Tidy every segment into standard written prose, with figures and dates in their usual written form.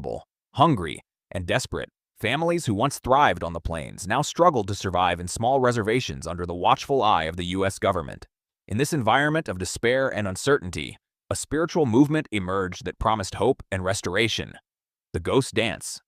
vulnerable, hungry, and desperate. Families who once thrived on the plains now struggled to survive in small reservations under the watchful eye of the U.S. government. In this environment of despair and uncertainty, a spiritual movement emerged that promised hope and restoration: the Ghost Dance.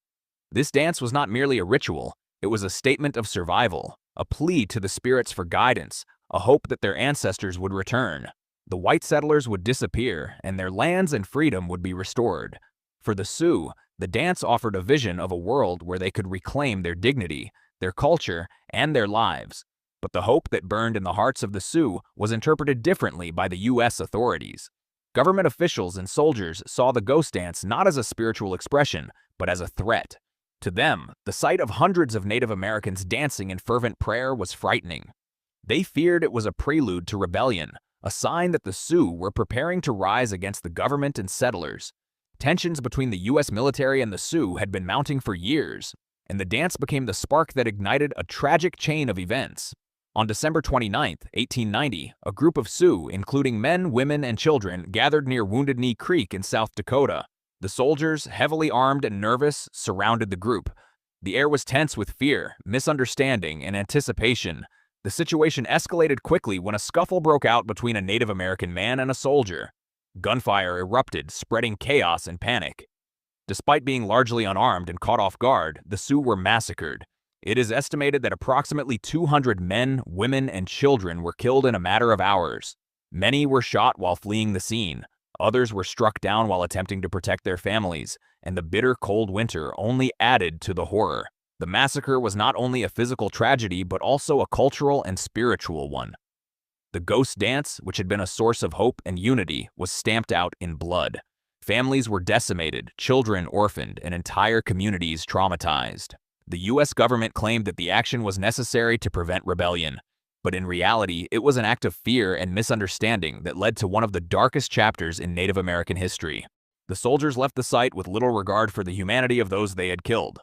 This dance was not merely a ritual, it was a statement of survival, a plea to the spirits for guidance, a hope that their ancestors would return. The white settlers would disappear, and their lands and freedom would be restored. For the Sioux, the dance offered a vision of a world where they could reclaim their dignity, their culture, and their lives. But the hope that burned in the hearts of the Sioux was interpreted differently by the U.S. authorities. Government officials and soldiers saw the Ghost Dance not as a spiritual expression, but as a threat. To them, the sight of hundreds of Native Americans dancing in fervent prayer was frightening. They feared it was a prelude to rebellion, a sign that the Sioux were preparing to rise against the government and settlers. Tensions between the U.S. military and the Sioux had been mounting for years, and the dance became the spark that ignited a tragic chain of events. On December 29, 1890, a group of Sioux, including men, women, and children, gathered near Wounded Knee Creek in South Dakota. The soldiers, heavily armed and nervous, surrounded the group. The air was tense with fear, misunderstanding, and anticipation. The situation escalated quickly when a scuffle broke out between a Native American man and a soldier. Gunfire erupted, spreading chaos and panic. Despite being largely unarmed and caught off guard, the Sioux were massacred. It is estimated that approximately 200 men, women, and children were killed in a matter of hours. Many were shot while fleeing the scene. Others were struck down while attempting to protect their families, and the bitter cold winter only added to the horror. The massacre was not only a physical tragedy, but also a cultural and spiritual one. The Ghost Dance, which had been a source of hope and unity, was stamped out in blood. Families were decimated, children orphaned, and entire communities traumatized. The U.S. government claimed that the action was necessary to prevent rebellion, but in reality, it was an act of fear and misunderstanding that led to one of the darkest chapters in Native American history. The soldiers left the site with little regard for the humanity of those they had killed,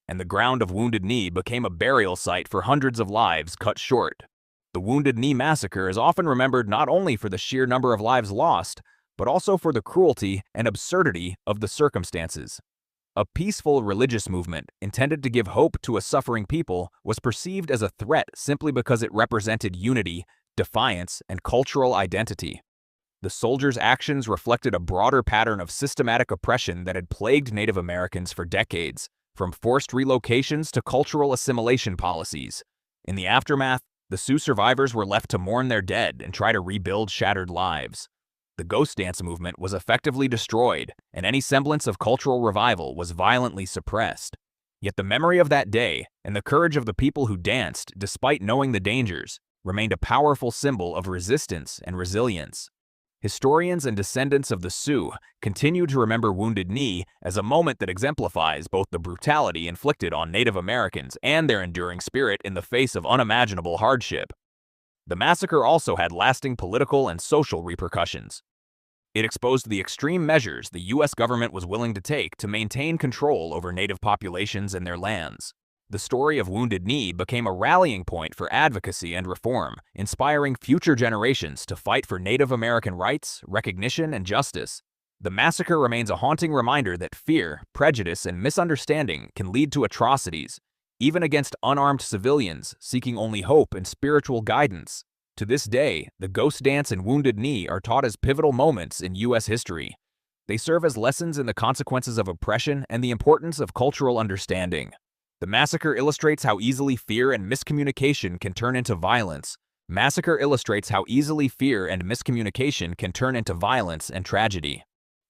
and the ground of Wounded Knee became a burial site for hundreds of lives cut short. The Wounded Knee massacre is often remembered not only for the sheer number of lives lost, but also for the cruelty and absurdity of the circumstances. A peaceful religious movement intended to give hope to a suffering people was perceived as a threat simply because it represented unity, defiance, and cultural identity. The soldiers' actions reflected a broader pattern of systematic oppression that had plagued Native Americans for decades, from forced relocations to cultural assimilation policies. In the aftermath, the Sioux survivors were left to mourn their dead and try to rebuild shattered lives. The Ghost Dance movement was effectively destroyed, and any semblance of cultural revival was violently suppressed. Yet the memory of that day, and the courage of the people who danced, despite knowing the dangers, remained a powerful symbol of resistance and resilience. Historians and descendants of the Sioux continue to remember Wounded Knee as a moment that exemplifies both the brutality inflicted on Native Americans and their enduring spirit in the face of unimaginable hardship. The massacre also had lasting political and social repercussions. It exposed the extreme measures the U.S. government was willing to take to maintain control over Native populations and their lands. The story of Wounded Knee became a rallying point for advocacy and reform, inspiring future generations to fight for Native American rights, recognition, and justice. The massacre remains a haunting reminder that fear, prejudice, and misunderstanding can lead to atrocities, even against unarmed civilians seeking only hope and spiritual guidance. To this day, the Ghost Dance and Wounded Knee are taught as pivotal moments in U.S. history. They serve as lessons in the consequences of oppression and the importance of cultural understanding. The massacre illustrates how easily fear and miscommunication can turn into violence. And tragedy.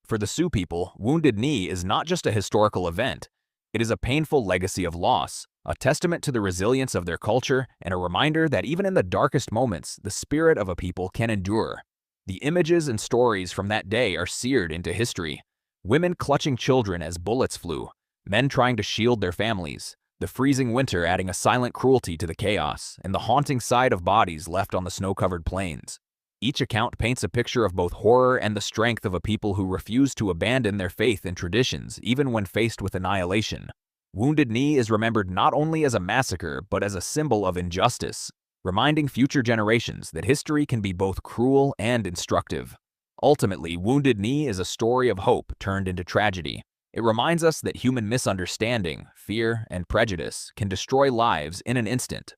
For the Sioux people, Wounded Knee is not just a historical event. It is a painful legacy of loss, a testament to the resilience of their culture, and a reminder that even in the darkest moments, the spirit of a people can endure. The images and stories from that day are seared into history. Women clutching children as bullets flew, men trying to shield their families, the freezing winter adding a silent cruelty to the chaos, and the haunting sight of bodies left on the snow-covered plains. Each account paints a picture of both horror and the strength of a people who refuse to abandon their faith and traditions even when faced with annihilation. Wounded Knee is remembered not only as a massacre but as a symbol of injustice, reminding future generations that history can be both cruel and instructive. Ultimately, Wounded Knee is a story of hope turned into tragedy, It reminds us that human misunderstanding, fear, and prejudice can destroy lives in an instant.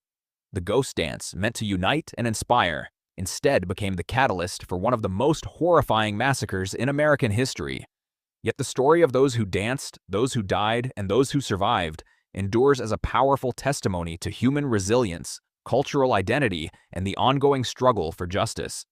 The ghost dance, meant to unite and inspire, instead became the catalyst for one of the most horrifying massacres in American history. Yet the story of those who danced, those who died, and those who survived endures as a powerful testimony to human resilience, cultural identity, and the ongoing struggle for justice.